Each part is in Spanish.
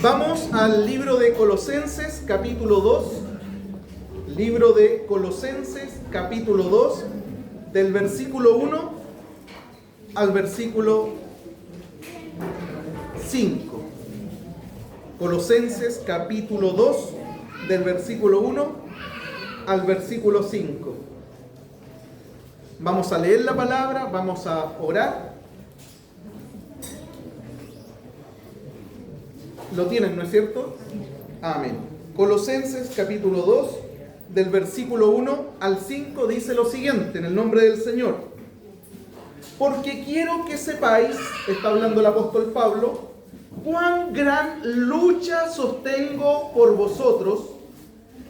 Vamos al libro de Colosenses, capítulo 2. Libro de Colosenses, capítulo 2, del versículo 1 al versículo 5. Colosenses, capítulo 2, del versículo 1 al versículo 5. Vamos a leer la palabra, vamos a orar. Lo tienen, ¿no es cierto? Amén. Colosenses capítulo 2, del versículo 1 al 5, dice lo siguiente, en el nombre del Señor. Porque quiero que sepáis, está hablando el apóstol Pablo, cuán gran lucha sostengo por vosotros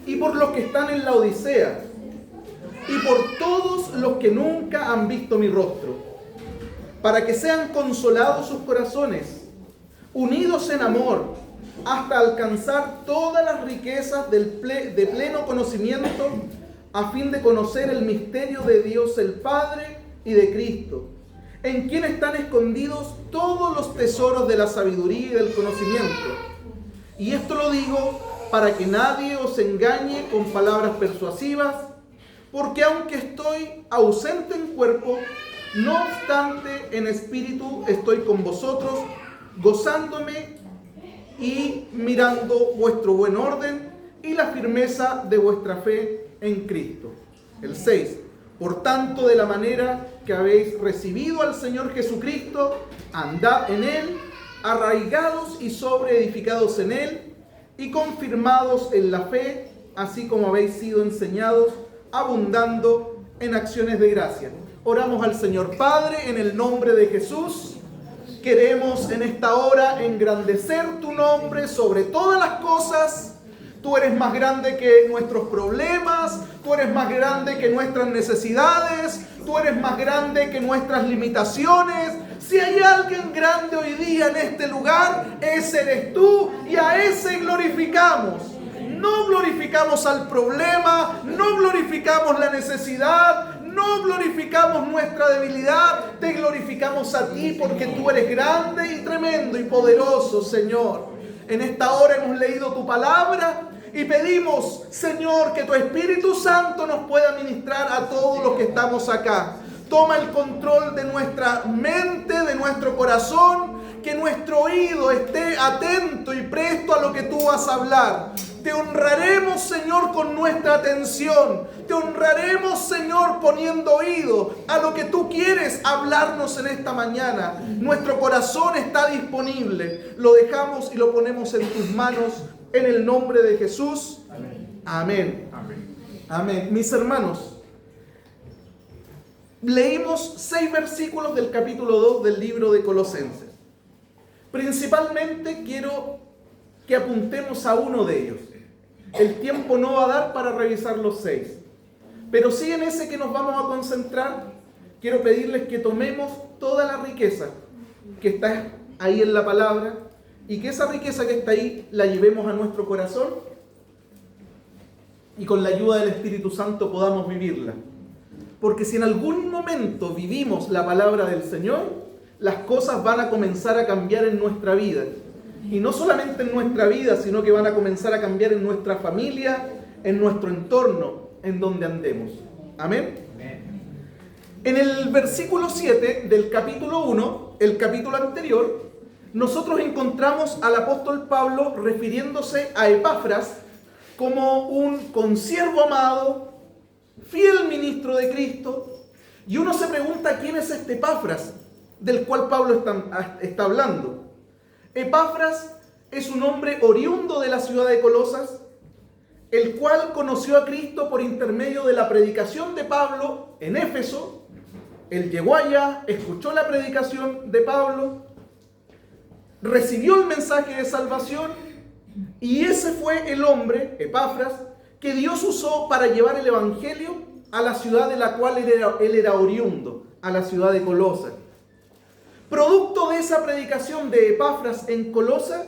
y por los que están en la Odisea y por todos los que nunca han visto mi rostro, para que sean consolados sus corazones, unidos en amor, hasta alcanzar todas las riquezas de pleno conocimiento, a fin de conocer el misterio de Dios el Padre y de Cristo, en quien están escondidos todos los tesoros de la sabiduría y del conocimiento. Y esto lo digo para que nadie os engañe con palabras persuasivas, porque aunque estoy ausente en cuerpo, no obstante en espíritu estoy con vosotros, gozándome y mirando vuestro buen orden y la firmeza de vuestra fe en Cristo. El 6. Por tanto, de la manera que habéis recibido al Señor Jesucristo, andad en Él, arraigados y sobreedificados en Él, y confirmados en la fe, así como habéis sido enseñados, abundando en acciones de gracia. Oramos al Señor. Padre, en el nombre de Jesús, queremos en esta hora engrandecer tu nombre sobre todas las cosas. Tú eres más grande que nuestros problemas, tú eres más grande que nuestras necesidades, tú eres más grande que nuestras limitaciones. Si hay alguien grande hoy día en este lugar, ese eres tú, y a ese glorificamos. No glorificamos al problema, no glorificamos la necesidad, no glorificamos nuestra debilidad, te glorificamos a ti porque tú eres grande y tremendo y poderoso, Señor. En esta hora hemos leído tu palabra y pedimos, Señor, que tu Espíritu Santo nos pueda ministrar a todos los que estamos acá. Toma el control de nuestra mente, de nuestro corazón, que nuestro oído esté atento y presto a lo que tú vas a hablar. Te honraremos, Señor, con nuestra atención. Te honraremos, Señor, poniendo oído a lo que tú quieres hablarnos en esta mañana. Nuestro corazón está disponible. Lo dejamos y lo ponemos en tus manos en el nombre de Jesús. Amén. Amén. Amén. Amén. Mis hermanos, leímos 6 versículos del capítulo 2 del libro de Colosenses. Principalmente quiero que apuntemos a uno de ellos. El tiempo no va a dar para revisar los 6, pero sí en ese que nos vamos a concentrar. Quiero pedirles que tomemos toda la riqueza que está ahí en la palabra y que esa riqueza que está ahí la llevemos a nuestro corazón y con la ayuda del Espíritu Santo podamos vivirla. Porque si en algún momento vivimos la palabra del Señor, las cosas van a comenzar a cambiar en nuestra vida. Y no solamente en nuestra vida, sino que van a comenzar a cambiar en nuestra familia, en nuestro entorno, en donde andemos. Amén. Amén. En el versículo 7 del capítulo 1, el capítulo anterior, nosotros encontramos al apóstol Pablo refiriéndose a Epafras como un consiervo amado, fiel ministro de Cristo. Y uno se pregunta quién es este Epafras del cual Pablo está hablando. Epafras es un hombre oriundo de la ciudad de Colosas, el cual conoció a Cristo por intermedio de la predicación de Pablo en Éfeso. Él llegó allá, escuchó la predicación de Pablo, recibió el mensaje de salvación, y ese fue el hombre, Epafras, que Dios usó para llevar el evangelio a la ciudad de la cual él era oriundo, a la ciudad de Colosas. Producto de esa predicación de Epafras en Colosas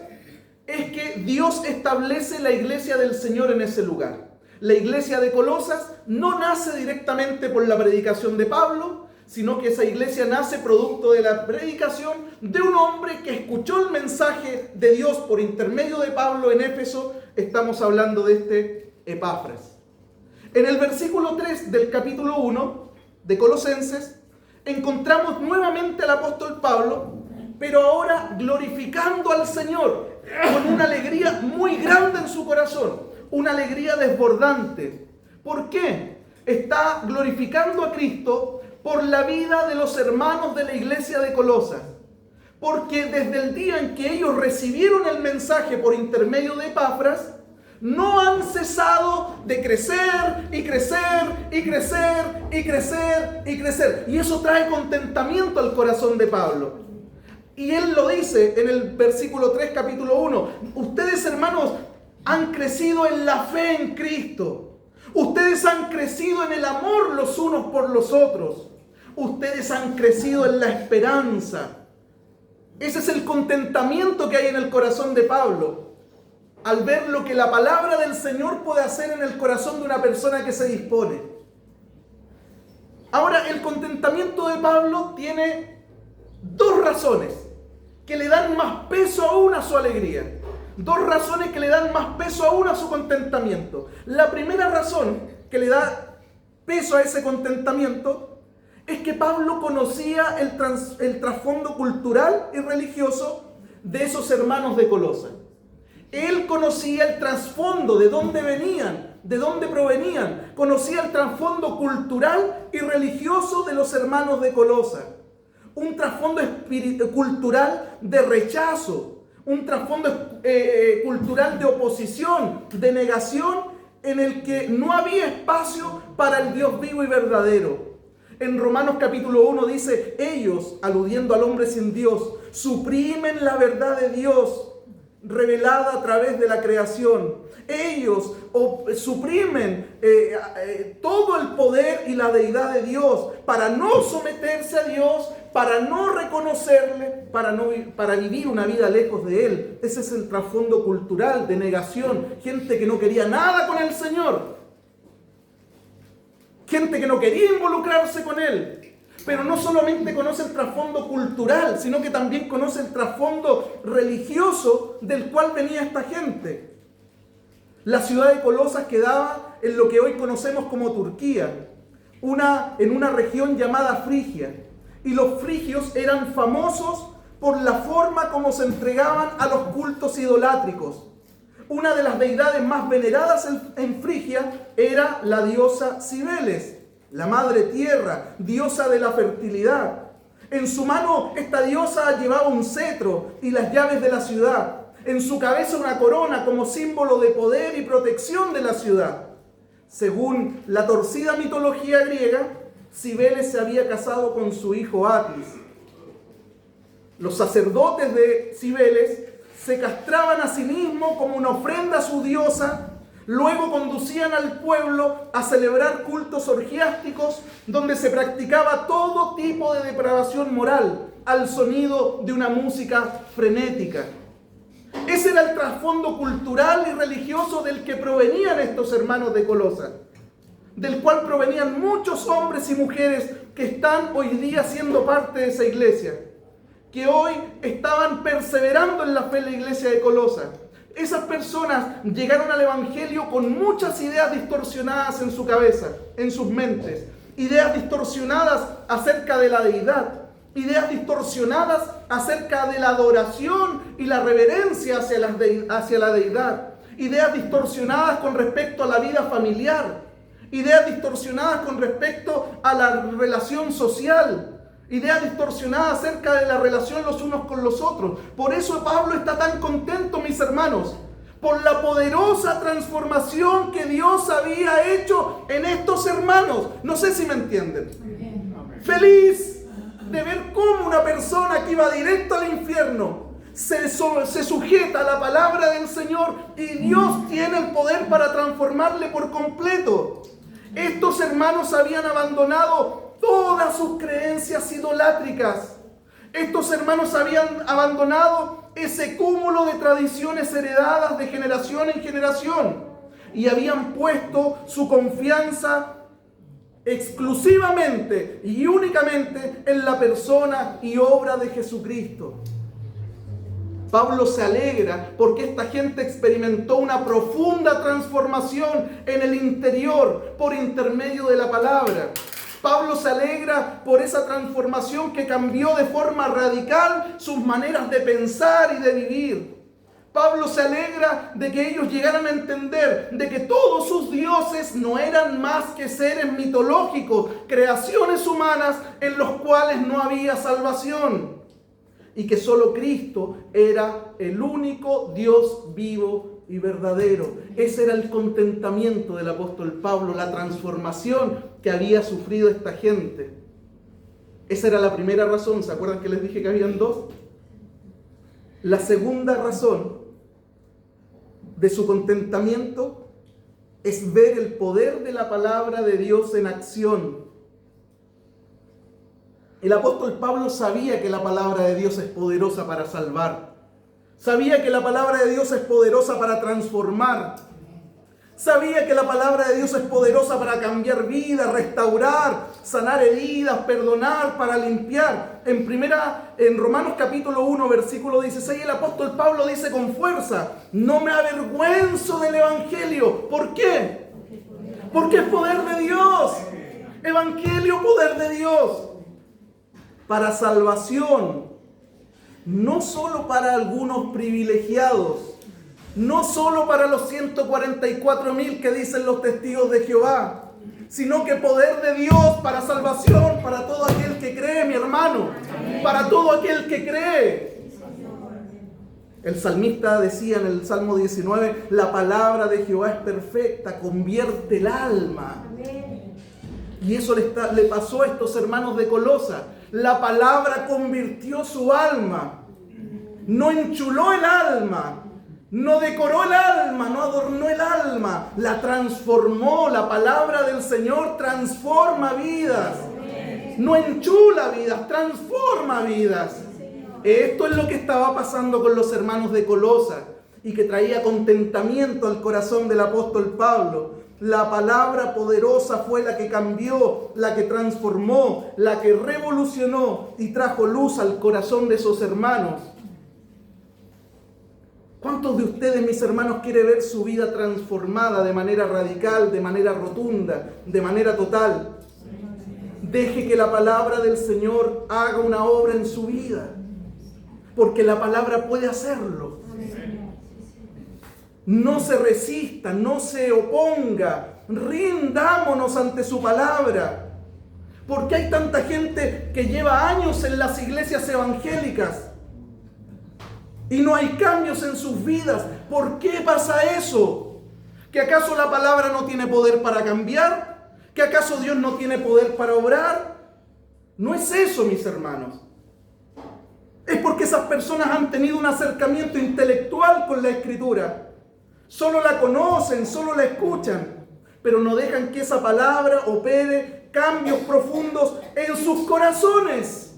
es que Dios establece la iglesia del Señor en ese lugar. La iglesia de Colosas no nace directamente por la predicación de Pablo, sino que esa iglesia nace producto de la predicación de un hombre que escuchó el mensaje de Dios por intermedio de Pablo en Éfeso. Estamos hablando de este Epafras. En el versículo 3 del capítulo 1 de Colosenses encontramos nuevamente al apóstol Pablo, pero ahora glorificando al Señor con una alegría muy grande en su corazón, una alegría desbordante. ¿Por qué? Está glorificando a Cristo por la vida de los hermanos de la iglesia de Colosas. Porque desde el día en que ellos recibieron el mensaje por intermedio de Epafras, no han cesado de crecer y crecer y crecer y crecer y crecer. Y eso trae contentamiento al corazón de Pablo. Y él lo dice en el versículo 3, capítulo 1. Ustedes, hermanos, han crecido en la fe en Cristo. Ustedes han crecido en el amor los unos por los otros. Ustedes han crecido en la esperanza. Ese es el contentamiento que hay en el corazón de Pablo, al ver lo que la palabra del Señor puede hacer en el corazón de una persona que se dispone. Ahora, el contentamiento de Pablo tiene dos razones que le dan más peso aún a su alegría. Dos razones que le dan más peso aún a su contentamiento. La primera razón que le da peso a ese contentamiento es que Pablo conocía el trasfondo cultural y religioso de esos hermanos de Colosas. Él conocía el trasfondo, de dónde venían, de dónde provenían. Conocía el trasfondo cultural y religioso de los hermanos de Colosas. Un trasfondo cultural de rechazo, un trasfondo cultural de oposición, de negación, en el que no había espacio para el Dios vivo y verdadero. En Romanos capítulo 1 dice, ellos, aludiendo al hombre sin Dios, suprimen la verdad de Dios revelada a través de la creación. Ellos suprimen todo el poder y la deidad de Dios para no someterse a Dios, para no reconocerle, para vivir una vida lejos de Él. Ese es el trasfondo cultural de negación. Gente que no quería nada con el Señor. Gente que no quería involucrarse con Él. Pero no solamente conoce el trasfondo cultural, sino que también conoce el trasfondo religioso del cual venía esta gente. La ciudad de Colosas quedaba en lo que hoy conocemos como Turquía, en una región llamada Frigia. Y los frigios eran famosos por la forma como se entregaban a los cultos idolátricos. Una de las deidades más veneradas en Frigia era la diosa Cibeles, la madre tierra, diosa de la fertilidad. En su mano esta diosa llevaba un cetro y las llaves de la ciudad. En su cabeza una corona como símbolo de poder y protección de la ciudad. Según la torcida mitología griega, Cibeles se había casado con su hijo Atis. Los sacerdotes de Cibeles se castraban a sí mismos como una ofrenda a su diosa. Luego conducían al pueblo a celebrar cultos orgiásticos donde se practicaba todo tipo de depravación moral al sonido de una música frenética. Ese era el trasfondo cultural y religioso del que provenían estos hermanos de Colosas, del cual provenían muchos hombres y mujeres que están hoy día siendo parte de esa iglesia, que hoy estaban perseverando en la fe en la iglesia de Colosas. Esas personas llegaron al evangelio con muchas ideas distorsionadas en su cabeza, en sus mentes, ideas distorsionadas acerca de la deidad, ideas distorsionadas acerca de la adoración y la reverencia hacia la deidad, ideas distorsionadas con respecto a la vida familiar, ideas distorsionadas con respecto a la relación social, ideas distorsionadas acerca de la relación los unos con los otros. Por eso Pablo está tan contento, mis hermanos, por la poderosa transformación que Dios había hecho en estos hermanos. No sé si me entienden. Amén. Feliz de ver cómo una persona que iba directo al infierno se sujeta a la palabra del Señor y Dios tiene el poder para transformarle por completo. Estos hermanos habían abandonado todas sus creencias idolátricas. Estos hermanos habían abandonado ese cúmulo de tradiciones heredadas de generación en generación y habían puesto su confianza exclusivamente y únicamente en la persona y obra de Jesucristo. Pablo se alegra porque esta gente experimentó una profunda transformación en el interior por intermedio de la palabra. Pablo se alegra por esa transformación que cambió de forma radical sus maneras de pensar y de vivir. Pablo se alegra de que ellos llegaran a entender de que todos sus dioses no eran más que seres mitológicos, creaciones humanas en los cuales no había salvación. Y que solo Cristo era el único Dios vivo y verdadero. Ese era el contentamiento del apóstol Pablo, la transformación que había sufrido esta gente. Esa era la primera razón. ¿Se acuerdan que les dije que habían dos? La segunda razón de su contentamiento es ver el poder de la palabra de Dios en acción. El apóstol Pablo sabía que la palabra de Dios es poderosa para salvar. Sabía que la palabra de Dios es poderosa para transformar. Sabía que la palabra de Dios es poderosa para cambiar vidas, restaurar, sanar heridas, perdonar, para limpiar. En Romanos capítulo 1, versículo 16, el apóstol Pablo dice con fuerza: no me avergüenzo del evangelio. ¿Por qué? Porque es poder de Dios. Evangelio, poder de Dios. Para salvación, no solo para algunos privilegiados, no solo para los 144,000 que dicen los testigos de Jehová, sino que poder de Dios para salvación, para todo aquel que cree, mi hermano, para todo aquel que cree. El salmista decía en el Salmo 19, la palabra de Jehová es perfecta, convierte el alma. Y eso le pasó a estos hermanos de Colosa. La palabra convirtió su alma, no enchuló el alma, no decoró el alma, no adornó el alma, la transformó. La palabra del Señor transforma vidas, no enchula vidas, transforma vidas. Esto es lo que estaba pasando con los hermanos de Colosa y que traía contentamiento al corazón del apóstol Pablo. La palabra poderosa fue la que cambió, la que transformó, la que revolucionó y trajo luz al corazón de esos hermanos. ¿Cuántos de ustedes, mis hermanos, quieren ver su vida transformada de manera radical, de manera rotunda, de manera total? Deje que la palabra del Señor haga una obra en su vida, porque la palabra puede hacerlo. No se resista, no se oponga, rindámonos ante su palabra. ¿Por qué hay tanta gente que lleva años en las iglesias evangélicas y no hay cambios en sus vidas? ¿Por qué pasa eso? ¿Que acaso la palabra no tiene poder para cambiar? ¿Que acaso Dios no tiene poder para obrar? No es eso, mis hermanos. Es porque esas personas han tenido un acercamiento intelectual con la Escritura. Solo la conocen, solo la escuchan, pero no dejan que esa palabra opere cambios profundos en sus corazones.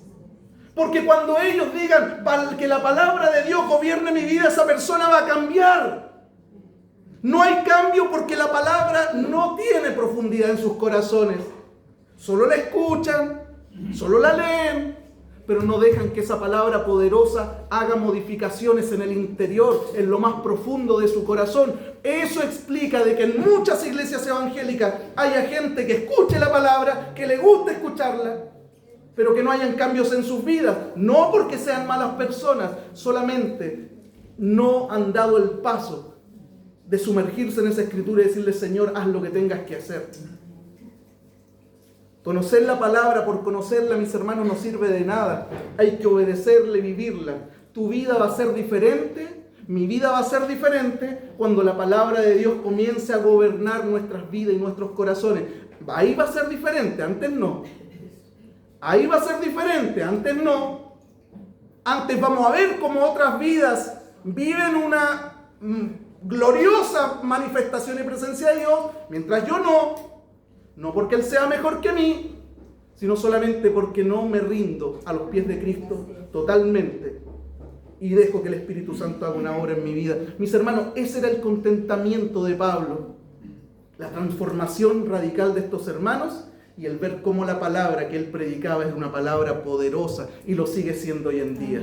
Porque cuando ellos digan que la palabra de Dios gobierne mi vida, esa persona va a cambiar. No hay cambio porque la palabra no tiene profundidad en sus corazones. Solo la escuchan, solo la leen, pero no dejan que esa palabra poderosa haga modificaciones en el interior, en lo más profundo de su corazón. Eso explica de que en muchas iglesias evangélicas haya gente que escuche la palabra, que le guste escucharla, pero que no hayan cambios en sus vidas. No porque sean malas personas, solamente no han dado el paso de sumergirse en esa escritura y decirle: Señor, haz lo que tengas que hacer. Conocer la palabra por conocerla, mis hermanos, no sirve de nada. Hay que obedecerla y vivirla. Tu vida va a ser diferente, mi vida va a ser diferente cuando la palabra de Dios comience a gobernar nuestras vidas y nuestros corazones. Ahí va a ser diferente, antes no. Ahí va a ser diferente, antes no. Antes vamos a ver cómo otras vidas viven una gloriosa manifestación y presencia de Dios, mientras yo no. No porque Él sea mejor que mí, sino solamente porque no me rindo a los pies de Cristo totalmente y dejo que el Espíritu Santo haga una obra en mi vida. Mis hermanos, ese era el contentamiento de Pablo. La transformación radical de estos hermanos y el ver cómo la palabra que él predicaba es una palabra poderosa y lo sigue siendo hoy en día.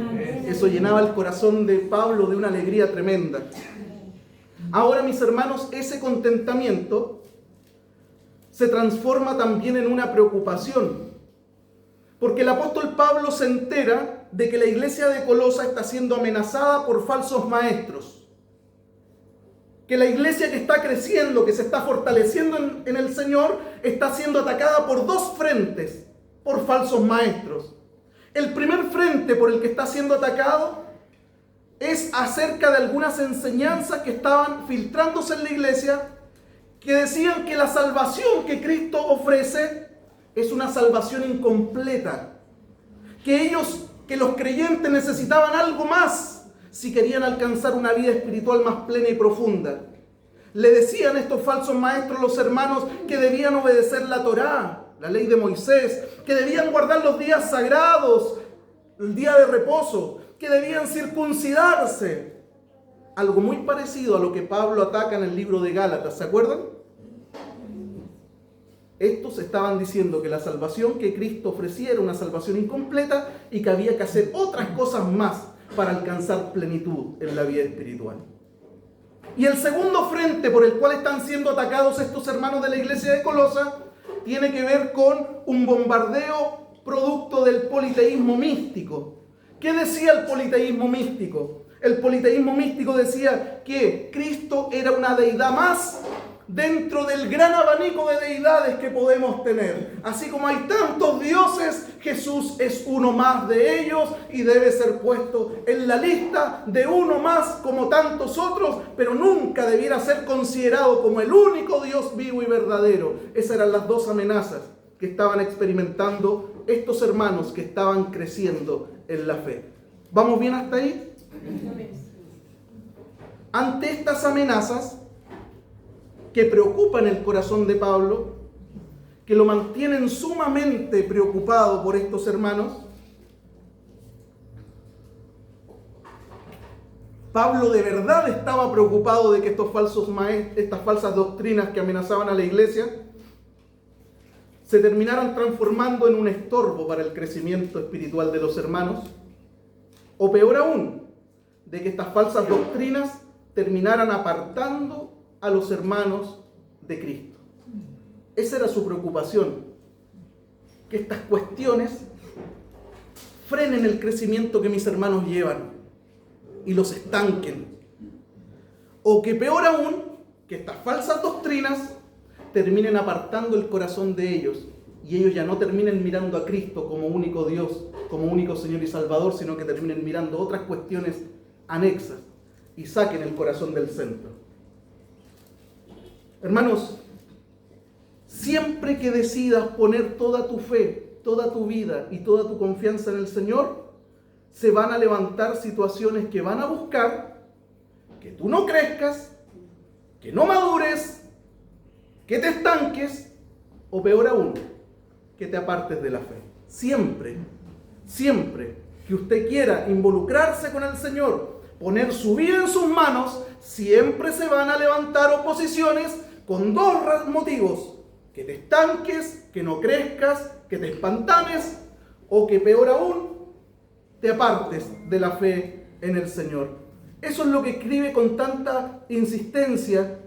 Eso llenaba el corazón de Pablo de una alegría tremenda. Ahora, mis hermanos, ese contentamiento se transforma también en una preocupación, porque el apóstol Pablo se entera de que la iglesia de Colosa está siendo amenazada por falsos maestros. Que la iglesia que está creciendo, que se está fortaleciendo en el Señor, está siendo atacada por dos frentes, por falsos maestros. El primer frente por el que está siendo atacado es acerca de algunas enseñanzas que estaban filtrándose en la iglesia, que decían que la salvación que Cristo ofrece es una salvación incompleta. Que los creyentes necesitaban algo más si querían alcanzar una vida espiritual más plena y profunda. Le decían estos falsos maestros a los hermanos que debían obedecer la Torá, la ley de Moisés, que debían guardar los días sagrados, el día de reposo, que debían circuncidarse. Algo muy parecido a lo que Pablo ataca en el libro de Gálatas, ¿se acuerdan? Estos estaban diciendo que la salvación que Cristo ofrecía era una salvación incompleta y que había que hacer otras cosas más para alcanzar plenitud en la vida espiritual. Y el segundo frente por el cual están siendo atacados estos hermanos de la iglesia de Colosa tiene que ver con un bombardeo producto del politeísmo místico. ¿Qué decía el politeísmo místico? El politeísmo místico decía que Cristo era una deidad más dentro del gran abanico de deidades que podemos tener. Así como hay tantos dioses, Jesús es uno más de ellos y debe ser puesto en la lista de uno más como tantos otros, pero nunca debiera ser considerado como el único Dios vivo y verdadero. Esas eran las dos amenazas que estaban experimentando estos hermanos que estaban creciendo en la fe. ¿Vamos bien hasta ahí? Ante estas amenazas que preocupan el corazón de Pablo, que lo mantienen sumamente preocupado por estos hermanos, Pablo de verdad estaba preocupado de que estas falsas doctrinas que amenazaban a la iglesia se terminaran transformando en un estorbo para el crecimiento espiritual de los hermanos, o peor aún, de que estas falsas doctrinas terminaran apartando a los hermanos de Cristo. Esa era su preocupación, que estas cuestiones frenen el crecimiento que mis hermanos llevan y los estanquen. O que peor aún, que estas falsas doctrinas terminen apartando el corazón de ellos y ellos ya no terminen mirando a Cristo como único Dios, como único Señor y Salvador, sino que terminen mirando otras cuestiones anexas y saquen el corazón del centro. Hermanos, siempre que decidas poner toda tu fe, toda tu vida y toda tu confianza en el Señor, se van a levantar situaciones que van a buscar que tú no crezcas, que no madures, que te estanques o peor aún, que te apartes de la fe. Siempre que usted quiera involucrarse con el Señor, poner su vida en sus manos, siempre se van a levantar oposiciones con dos motivos: que te estanques, que no crezcas, que te espantanes o que peor aún, te apartes de la fe en el Señor. Eso es lo que escribe con tanta insistencia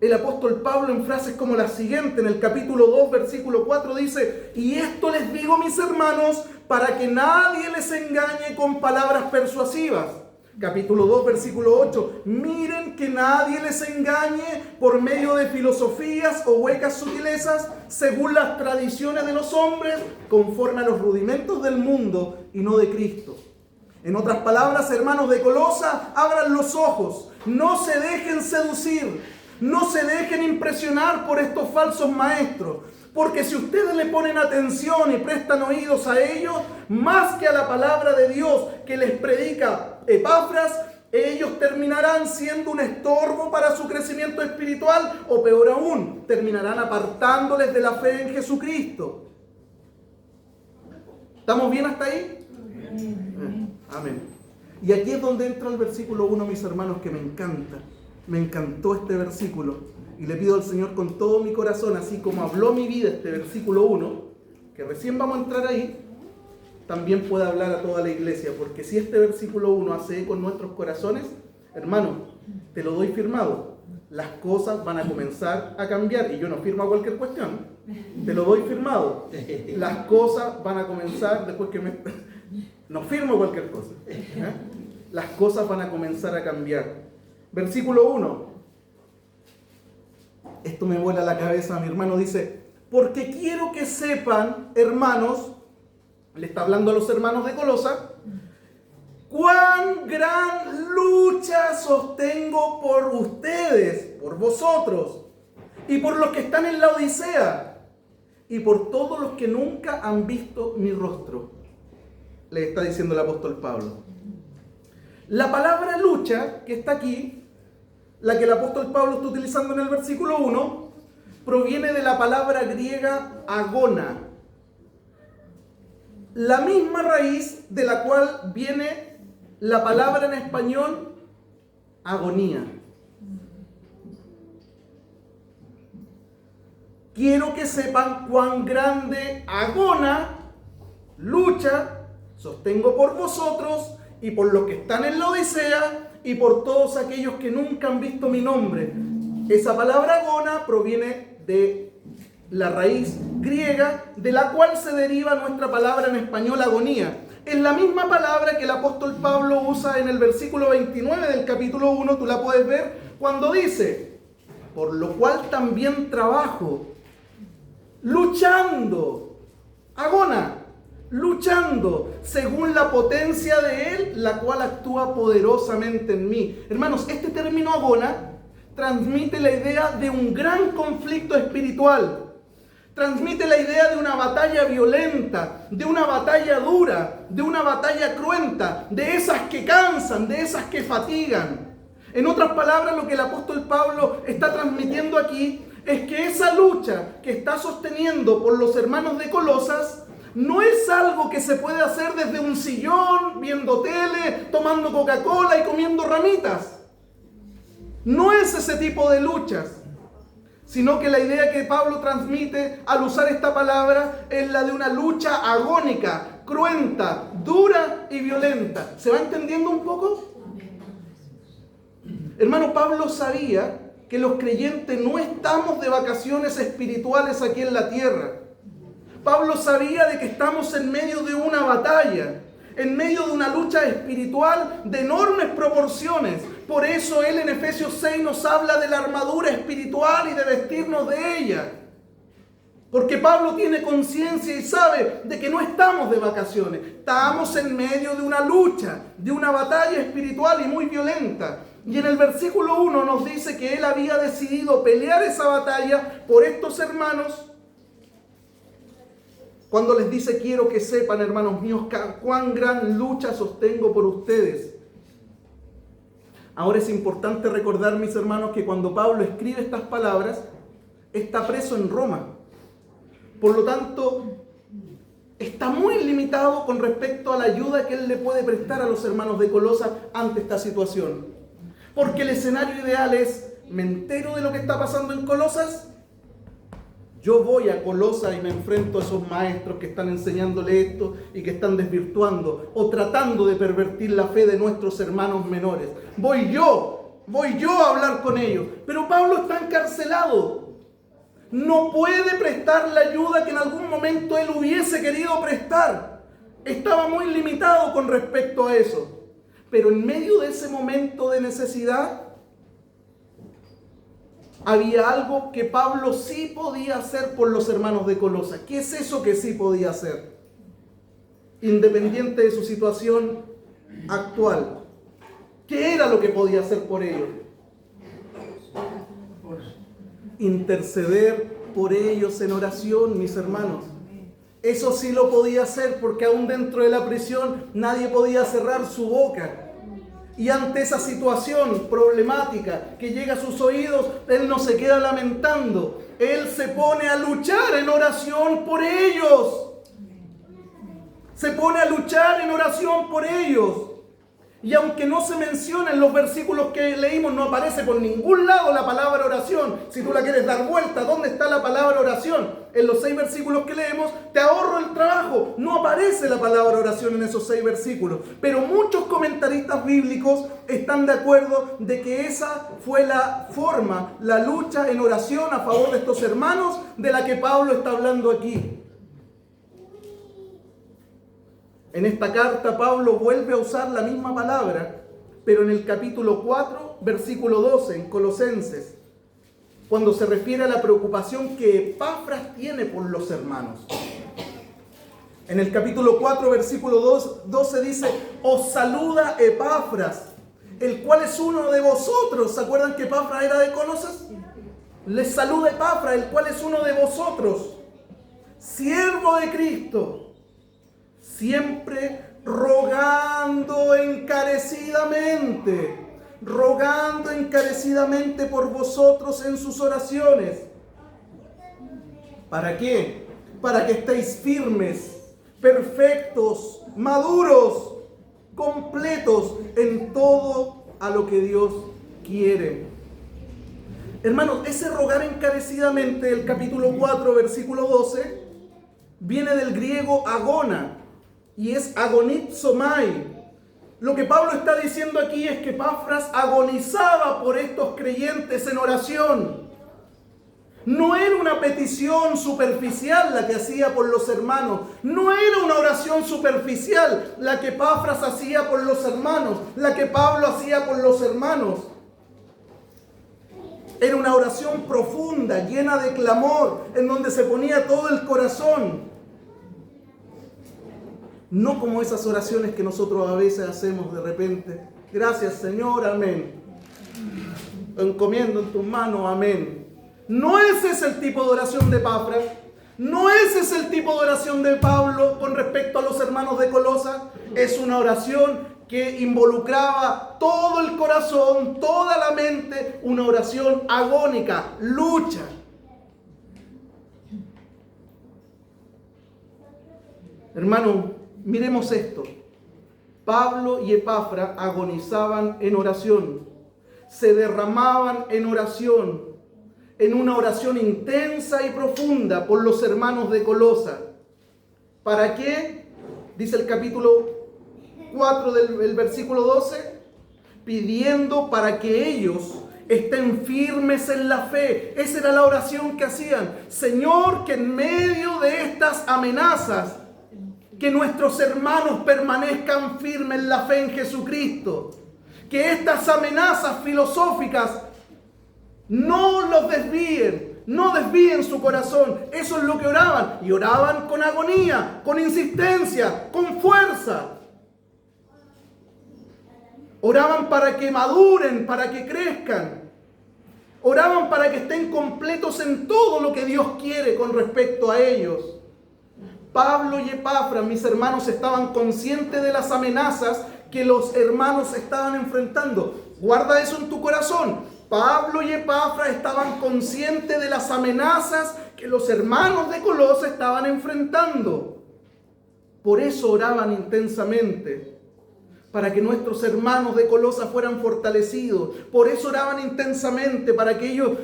el apóstol Pablo en frases como la siguiente, en el capítulo 2, versículo 4, dice: y esto les digo, mis hermanos, para que nadie les engañe con palabras persuasivas. Capítulo 2, versículo 8, miren que nadie les engañe por medio de filosofías o huecas sutilezas, según las tradiciones de los hombres, conforme a los rudimentos del mundo y no de Cristo. En otras palabras, hermanos de Colosa, abran los ojos, no se dejen seducir, no se dejen impresionar por estos falsos maestros, porque si ustedes le ponen atención y prestan oídos a ellos, más que a la palabra de Dios que les predica Epafras, ellos terminarán siendo un estorbo para su crecimiento espiritual, o peor aún, terminarán apartándoles de la fe en Jesucristo. ¿Estamos bien hasta ahí? Amén. Y aquí es donde entra el versículo 1, mis hermanos, que me encanta. Me encantó este versículo y le pido al Señor con todo mi corazón, así como habló mi vida este versículo 1, que recién vamos a entrar ahí, también pueda hablar a toda la iglesia, porque si este versículo 1 hace eco en nuestros corazones, hermano, te lo doy firmado, las cosas van a comenzar a cambiar, y yo no firmo cualquier cuestión, te lo doy firmado, las cosas van a comenzar, después que no firmo cualquier cosa, las cosas van a comenzar a cambiar. Versículo 1, esto me vuela la cabeza, mi hermano dice, porque quiero que sepan, hermanos, le está hablando a los hermanos de Colosa, cuán gran lucha sostengo por ustedes, por vosotros, y por los que están en la Odisea, y por todos los que nunca han visto mi rostro, le está diciendo el apóstol Pablo. La palabra lucha que está aquí, la que el apóstol Pablo está utilizando en el versículo 1, proviene de la palabra griega agona, la misma raíz de la cual viene la palabra en español agonía. Quiero que sepan cuán grande agona, lucha, sostengo por vosotros y por los que están en la Odisea y por todos aquellos que nunca han visto mi nombre. Esa palabra agona proviene de la raíz griega, de la cual se deriva nuestra palabra en español agonía. Es la misma palabra que el apóstol Pablo usa en el versículo 29 del capítulo 1, tú la puedes ver, cuando dice, por lo cual también trabajo, luchando, agona, luchando, según la potencia de Él, la cual actúa poderosamente en mí. Hermanos, este término agona transmite la idea de un gran conflicto espiritual. Transmite la idea de una batalla violenta, de una batalla dura, de una batalla cruenta, de esas que cansan, de esas que fatigan. En otras palabras, lo que el apóstol Pablo está transmitiendo aquí es que esa lucha que está sosteniendo por los hermanos de Colosas no es algo que se puede hacer desde un sillón, viendo tele, tomando Coca-Cola y comiendo ramitas. No es ese tipo de luchas, sino que la idea que Pablo transmite al usar esta palabra es la de una lucha agónica, cruenta, dura y violenta. ¿Se va entendiendo un poco? Hermano, Pablo sabía que los creyentes no estamos de vacaciones espirituales aquí en la tierra. Pablo sabía de que estamos en medio de una batalla, en medio de una lucha espiritual de enormes proporciones. Por eso él en Efesios 6 nos habla de la armadura espiritual y de vestirnos de ella. Porque Pablo tiene conciencia y sabe de que no estamos de vacaciones. Estamos en medio de una lucha, de una batalla espiritual y muy violenta. Y en el versículo 1 nos dice que él había decidido pelear esa batalla por estos hermanos. Cuando les dice, quiero que sepan, hermanos míos, cuán gran lucha sostengo por ustedes. Ahora es importante recordar, mis hermanos, que cuando Pablo escribe estas palabras, está preso en Roma. Por lo tanto, está muy limitado con respecto a la ayuda que él le puede prestar a los hermanos de Colosas ante esta situación. Porque el escenario ideal es, me entero de lo que está pasando en Colosas, yo voy a Colosas y me enfrento a esos maestros que están enseñándole esto y que están desvirtuando o tratando de pervertir la fe de nuestros hermanos menores. Voy yo a hablar con ellos. Pero Pablo está encarcelado. No puede prestar la ayuda que en algún momento él hubiese querido prestar. Estaba muy limitado con respecto a eso. Pero en medio de ese momento de necesidad, había algo que Pablo sí podía hacer por los hermanos de Colosas. ¿Qué es eso que sí podía hacer? Independiente de su situación actual. ¿Qué era lo que podía hacer por ellos? Interceder por ellos en oración, mis hermanos. Eso sí lo podía hacer porque aún dentro de la prisión nadie podía cerrar su boca. Y ante esa situación problemática que llega a sus oídos, él no se queda lamentando. Él se pone a luchar en oración por ellos. Se pone a luchar en oración por ellos. Y aunque no se menciona en los versículos que leímos, no aparece por ningún lado la palabra oración. Si tú la quieres dar vuelta, ¿dónde está la palabra oración? En los 6 versículos que leemos, te ahorro el trabajo. No aparece la palabra oración en esos 6 versículos. Pero muchos comentaristas bíblicos están de acuerdo de que esa fue la forma, la lucha en oración a favor de estos hermanos de la que Pablo está hablando aquí. En esta carta Pablo vuelve a usar la misma palabra, pero en el capítulo 4, versículo 12, en Colosenses, cuando se refiere a la preocupación que Epafras tiene por los hermanos. En el capítulo 4, versículo 12 dice, os saluda Epafras, el cual es uno de vosotros. ¿Se acuerdan que Epafras era de Colosas? Les saluda Epafras, el cual es uno de vosotros, siervo de Cristo, siempre rogando encarecidamente por vosotros en sus oraciones. ¿Para qué? Para que estéis firmes, perfectos, maduros, completos en todo a lo que Dios quiere. Hermanos, ese rogar encarecidamente del capítulo 4, versículo 12, viene del griego agona, y es agonizomai. Lo que Pablo está diciendo aquí es que Epafras agonizaba por estos creyentes en oración. No era una petición superficial la que hacía por los hermanos. No era una oración superficial la que Epafras hacía por los hermanos, la que Pablo hacía por los hermanos. Era una oración profunda, llena de clamor, en donde se ponía todo el corazón. No como esas oraciones que nosotros a veces hacemos de repente. Gracias, Señor, amén. Encomiendo en tus manos, amén. No ese es el tipo de oración de Epafras. No ese es el tipo de oración de Pablo con respecto a los hermanos de Colosas. Es una oración que involucraba todo el corazón, toda la mente. Una oración agónica, lucha. Hermano, miremos esto. Pablo y Epafras agonizaban en oración, se derramaban en oración, en una oración intensa y profunda por los hermanos de Colosas. ¿Para qué? Dice el capítulo 4 del versículo 12, pidiendo para que ellos estén firmes en la fe. Esa era la oración que hacían. Señor, que en medio de estas amenazas, que nuestros hermanos permanezcan firmes en la fe en Jesucristo. Que estas amenazas filosóficas no los desvíen, no desvíen su corazón. Eso es lo que oraban. Y oraban con agonía, con insistencia, con fuerza. Oraban para que maduren, para que crezcan. Oraban para que estén completos en todo lo que Dios quiere con respecto a ellos. Pablo y Epafras, mis hermanos, estaban conscientes de las amenazas que los hermanos estaban enfrentando. Guarda eso en tu corazón. Pablo y Epafras estaban conscientes de las amenazas que los hermanos de Colosas estaban enfrentando. Por eso oraban intensamente, para que nuestros hermanos de Colosas fueran fortalecidos. Por eso oraban intensamente, para que ellos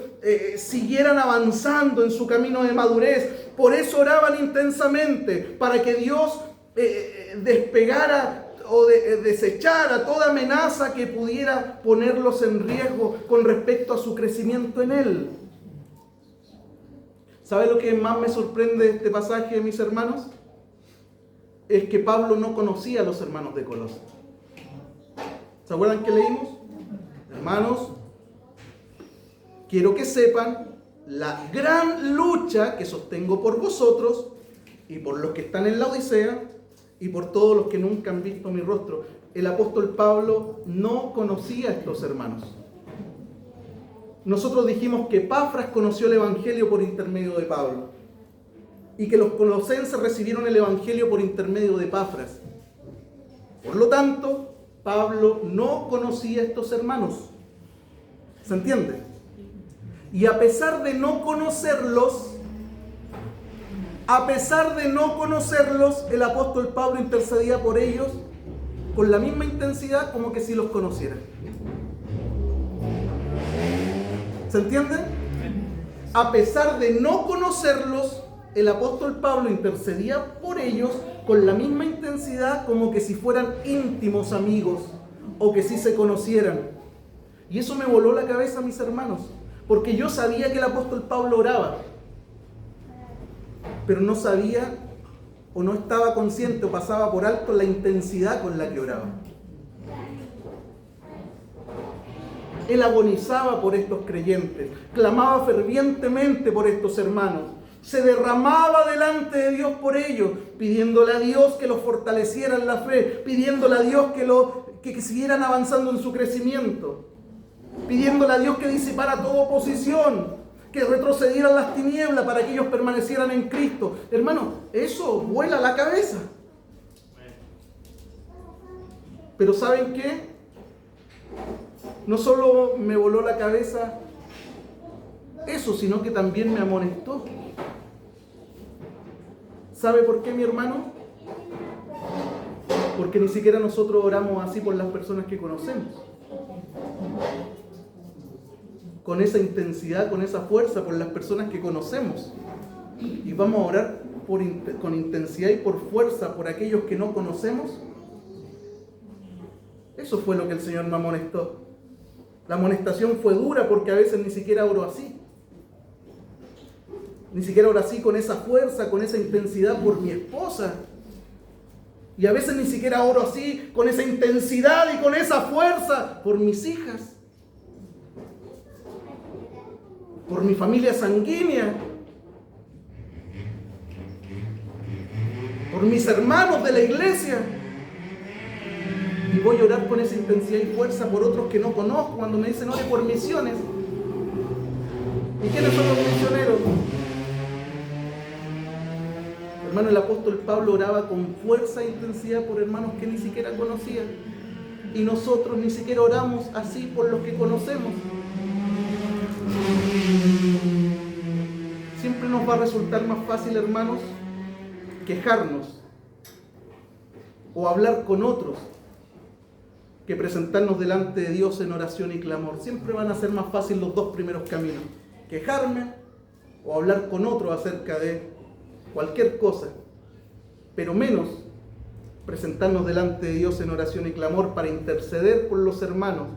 siguieran avanzando en su camino de madurez. Por eso oraban intensamente, para que Dios despegara o desechara toda amenaza que pudiera ponerlos en riesgo con respecto a su crecimiento en Él. ¿Sabe lo que más me sorprende de este pasaje, mis hermanos? Es que Pablo no conocía a los hermanos de Colosas. ¿Se acuerdan que leímos? Hermanos, quiero que sepan la gran lucha que sostengo por vosotros y por los que están en la Odisea y por todos los que nunca han visto mi rostro. El apóstol Pablo no conocía a estos hermanos. Nosotros dijimos que Epafras conoció el Evangelio por intermedio de Pablo y que los colosenses recibieron el Evangelio por intermedio de Epafras. Por lo tanto, Pablo no conocía a estos hermanos. ¿Se entiende? Y a pesar de no conocerlos, el apóstol Pablo intercedía por ellos con la misma intensidad como que si los conocieran. ¿Se entiende? A pesar de no conocerlos, el apóstol Pablo intercedía por ellos con la misma intensidad como que si fueran íntimos amigos o que si se conocieran. Y eso me voló la cabeza, mis hermanos, porque yo sabía que el apóstol Pablo oraba, pero no sabía o no estaba consciente o pasaba por alto la intensidad con la que oraba. Él agonizaba por estos creyentes, clamaba fervientemente por estos hermanos, se derramaba delante de Dios por ellos, pidiéndole a Dios que los fortaleciera en la fe, pidiéndole a Dios que siguieran avanzando en su crecimiento, pidiéndole a Dios que disipara toda oposición, que retrocedieran las tinieblas para que ellos permanecieran en Cristo. Hermano, eso vuela la cabeza. Pero ¿saben qué? No solo me voló la cabeza eso, sino que también me amonestó. ¿Sabe por qué, mi hermano? Porque ni siquiera nosotros oramos así por las personas que conocemos. Con esa intensidad, con esa fuerza por las personas que conocemos. Y vamos a orar con intensidad y por fuerza por aquellos que no conocemos. Eso fue lo que el Señor me amonestó. La amonestación fue dura porque a veces ni siquiera oro así. Ni siquiera oro así con esa fuerza, con esa intensidad por mi esposa. Y a veces ni siquiera oro así con esa intensidad y con esa fuerza por mis hijas. Por mi familia sanguínea. Por mis hermanos de la iglesia. Y voy a orar con esa intensidad y fuerza por otros que no conozco cuando me dicen ore por misiones. ¿Y quiénes son los misioneros? Hermano, el apóstol Pablo oraba con fuerza e intensidad por hermanos que ni siquiera conocía. Y nosotros ni siquiera oramos así por los que conocemos. Siempre nos va a resultar más fácil, hermanos, quejarnos o hablar con otros que presentarnos delante de Dios en oración y clamor. Siempre van a ser más fácil los dos primeros caminos. Quejarme o hablar con otros acerca de cualquier cosa. Pero menos presentarnos delante de Dios en oración y clamor para interceder por los hermanos,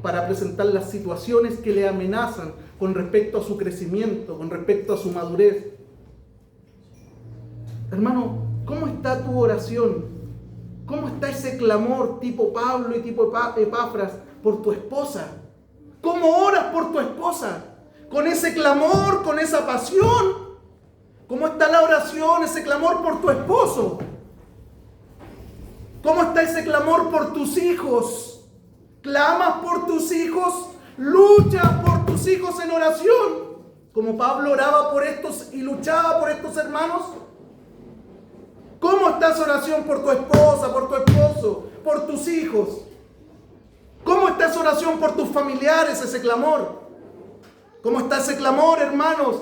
para presentar las situaciones que le amenazan con respecto a su crecimiento, con respecto a su madurez. Hermano, ¿cómo está tu oración? ¿Cómo está ese clamor tipo Pablo y tipo Epafras por tu esposa? ¿Cómo oras por tu esposa? Con ese clamor, con esa pasión. ¿Cómo está la oración, ese clamor por tu esposo? ¿Cómo está ese clamor por tus hijos? ¿Clamas por tus hijos? ¿Luchas por tus hijos en oración? Como Pablo oraba por estos y luchaba por estos hermanos. ¿Cómo está esa oración por tu esposa, por tu esposo, por tus hijos? ¿Cómo está esa oración por tus familiares, ese clamor? ¿Cómo está ese clamor, hermanos?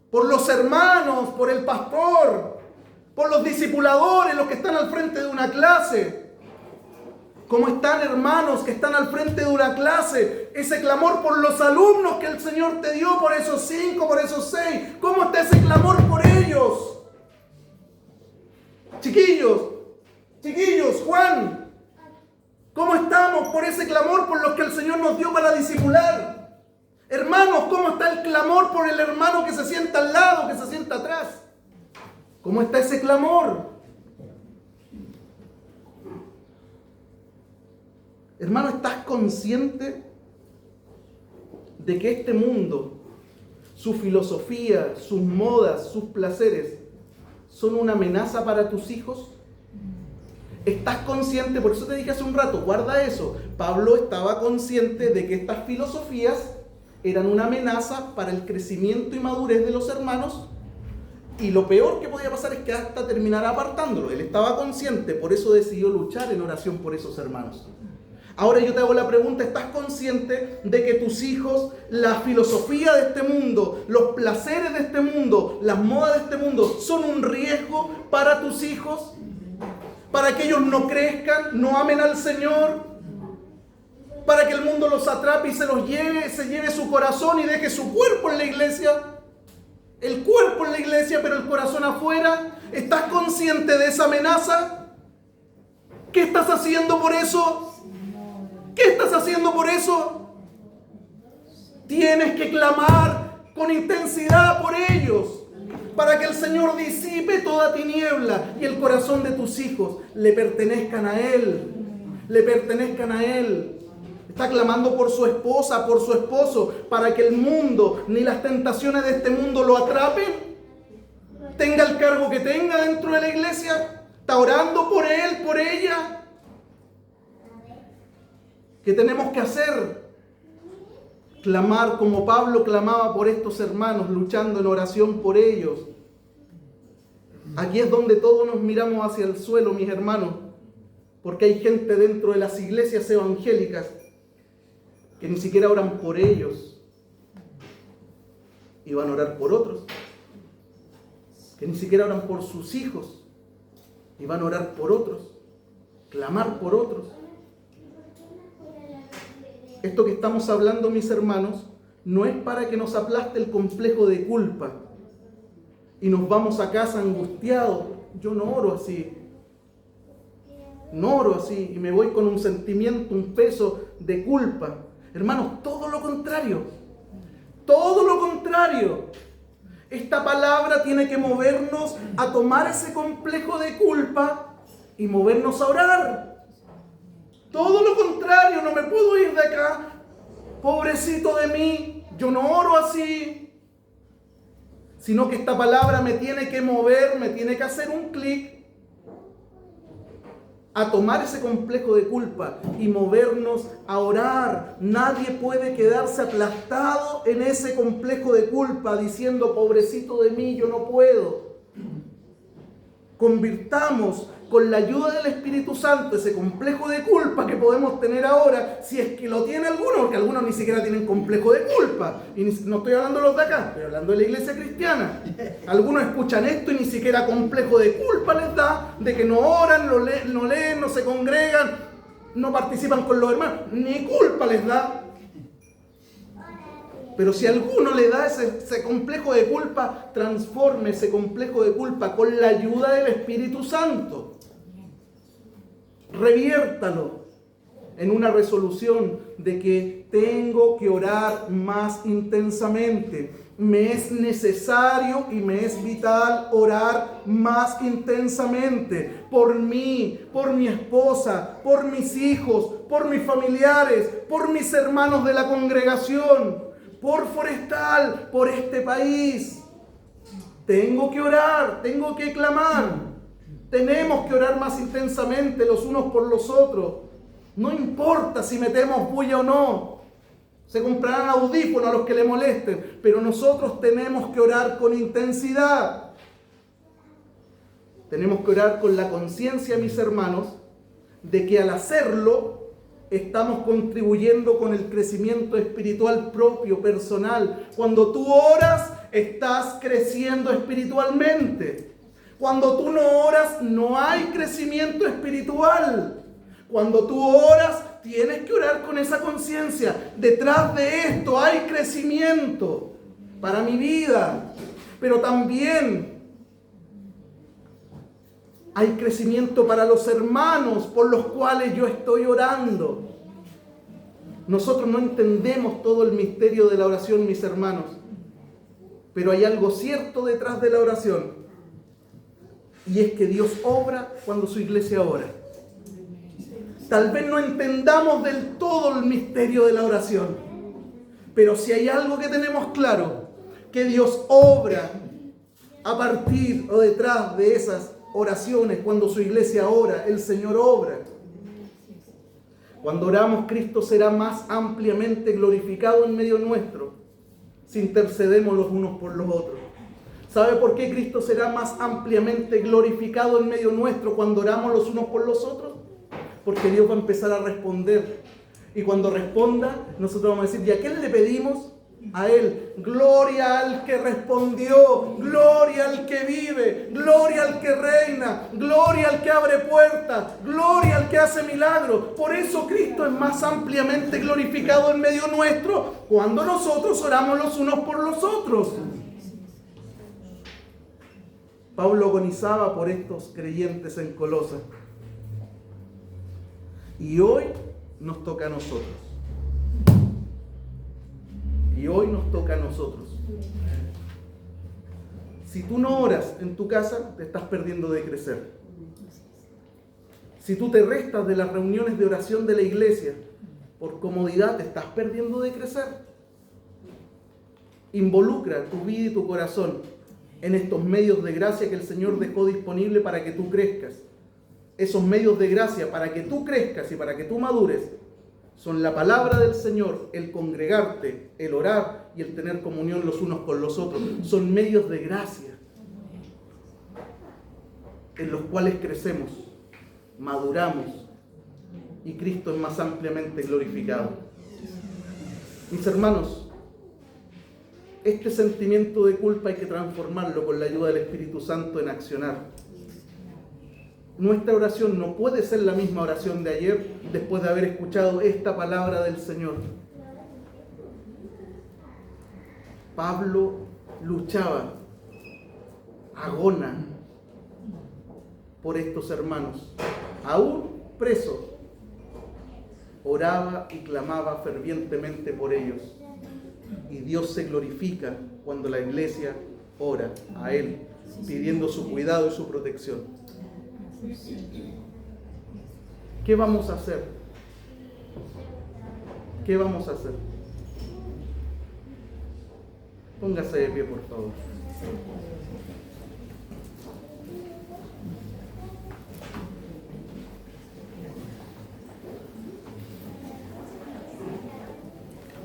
Por los hermanos, por el pastor, por los discipuladores, los que están al frente de una clase. ¿Cómo están, hermanos, que están al frente de una clase? Ese clamor por los alumnos que el Señor te dio, por esos 5, por esos 6. ¿Cómo está ese clamor por ellos? Chiquillos, Juan, ¿cómo estamos por ese clamor por los que el Señor nos dio para discipular? Hermanos, ¿cómo está el clamor por el hermano que se sienta al lado, que se sienta atrás? ¿Cómo está ese clamor? Hermano, ¿estás consciente de que este mundo, su filosofía, sus modas, sus placeres, son una amenaza para tus hijos? ¿Estás consciente? Por eso te dije hace un rato, guarda eso. Pablo estaba consciente de que estas filosofías eran una amenaza para el crecimiento y madurez de los hermanos, y lo peor que podía pasar es que hasta terminara apartándolo. Él estaba consciente, por eso decidió luchar en oración por esos hermanos. Ahora yo te hago la pregunta, ¿estás consciente de que tus hijos, la filosofía de este mundo, los placeres de este mundo, las modas de este mundo, son un riesgo para tus hijos? para que ellos no crezcan, no amen al Señor, para que el mundo los atrape y se lleve su corazón y deje su cuerpo en la iglesia. El cuerpo en la iglesia, pero el corazón afuera. ¿Estás consciente de esa amenaza? ¿Qué estás haciendo por eso? ¿Qué estás haciendo por eso? Tienes que clamar con intensidad por ellos, para que el Señor disipe toda tiniebla y el corazón de tus hijos le pertenezcan a Él. Le pertenezcan a Él. Está clamando por su esposa, por su esposo, para que el mundo, ni las tentaciones de este mundo lo atrapen. Tenga el cargo que tenga dentro de la iglesia. Está orando por él, por ella. ¿Qué tenemos que hacer? Clamar como Pablo clamaba por estos hermanos, luchando en oración por ellos. Aquí es donde todos nos miramos hacia el suelo, mis hermanos, porque hay gente dentro de las iglesias evangélicas que ni siquiera oran por ellos y van a orar por otros, que ni siquiera oran por sus hijos y van a orar por otros, clamar por otros. Esto que estamos hablando, mis hermanos, no es para que nos aplaste el complejo de culpa y nos vamos a casa angustiados. Yo no oro así. No oro así y me voy con un sentimiento, un peso de culpa. Hermanos, todo lo contrario. Todo lo contrario. Esta palabra tiene que movernos a tomar ese complejo de culpa y movernos a orar. Todo lo contrario, no me puedo ir de acá. Pobrecito de mí, yo no oro así. Sino que esta palabra me tiene que mover, me tiene que hacer un clic a tomar ese complejo de culpa y movernos a orar. Nadie puede quedarse aplastado en ese complejo de culpa diciendo, pobrecito de mí, yo no puedo. Convirtamos con la ayuda del Espíritu Santo ese complejo de culpa que podemos tener ahora, si es que lo tiene alguno, porque algunos ni siquiera tienen complejo de culpa. Y no estoy hablando de los de acá, estoy hablando de la iglesia cristiana. Algunos escuchan esto y ni siquiera complejo de culpa les da, de que no oran, no leen, no se congregan, no participan con los hermanos, ni culpa les da. Pero si a alguno le da ese complejo de culpa, transforme ese complejo de culpa con la ayuda del Espíritu Santo. Reviértalo en una resolución de que tengo que orar más intensamente. Me es necesario y me es vital orar más intensamente por mí, por mi esposa, por mis hijos, por mis familiares, por mis hermanos de la congregación, por Forestal, por este país. Tengo que orar, tengo que clamar. Tenemos que orar más intensamente los unos por los otros. No importa si metemos bulla o no. Se comprarán audífonos a los que le molesten, pero nosotros tenemos que orar con intensidad. Tenemos que orar con la conciencia, mis hermanos, de que al hacerlo estamos contribuyendo con el crecimiento espiritual propio, personal. Cuando tú oras, estás creciendo espiritualmente. Cuando tú no oras, no hay crecimiento espiritual. Cuando tú oras, tienes que orar con esa conciencia. Detrás de esto hay crecimiento para mi vida, pero también hay crecimiento para los hermanos por los cuales yo estoy orando. Nosotros no entendemos todo el misterio de la oración, mis hermanos, pero hay algo cierto detrás de la oración. Y es que Dios obra cuando su iglesia ora. Tal vez no entendamos del todo el misterio de la oración, pero si hay algo que tenemos claro, que Dios obra a partir o detrás de esas oraciones. Cuando su iglesia ora, el Señor obra. Cuando oramos, Cristo será más ampliamente glorificado en medio nuestro si intercedemos los unos por los otros. ¿Sabe por qué Cristo será más ampliamente glorificado en medio nuestro cuando oramos los unos por los otros? Porque Dios va a empezar a responder. Y cuando responda, nosotros vamos a decir, ¿y a quién le pedimos? A Él, gloria al que respondió, gloria al que vive, gloria al que reina, gloria al que abre puertas, gloria al que hace milagros. Por eso Cristo es más ampliamente glorificado en medio nuestro cuando nosotros oramos los unos por los otros. Pablo agonizaba por estos creyentes en Colosas. Y hoy nos toca a nosotros. Y hoy nos toca a nosotros. Si tú no oras en tu casa, te estás perdiendo de crecer. Si tú te restas de las reuniones de oración de la iglesia por comodidad, te estás perdiendo de crecer. Involucra tu vida y tu corazón en estos medios de gracia que el Señor dejó disponible para que tú crezcas. Esos medios de gracia para que tú crezcas y para que tú madures son la palabra del Señor, el congregarte, el orar y el tener comunión los unos con los otros. Son medios de gracia en los cuales crecemos, maduramos y Cristo es más ampliamente glorificado. Mis hermanos, este sentimiento de culpa hay que transformarlo con la ayuda del Espíritu Santo en accionar. Nuestra oración no puede ser la misma oración de ayer después de haber escuchado esta palabra del Señor. Pablo luchaba, agona por estos hermanos, aún preso, oraba y clamaba fervientemente por ellos. Y Dios se glorifica cuando la iglesia ora a Él, pidiendo su cuidado y su protección. ¿Qué vamos a hacer? ¿Qué vamos a hacer? Póngase de pie, por favor.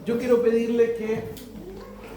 Yo quiero pedirle que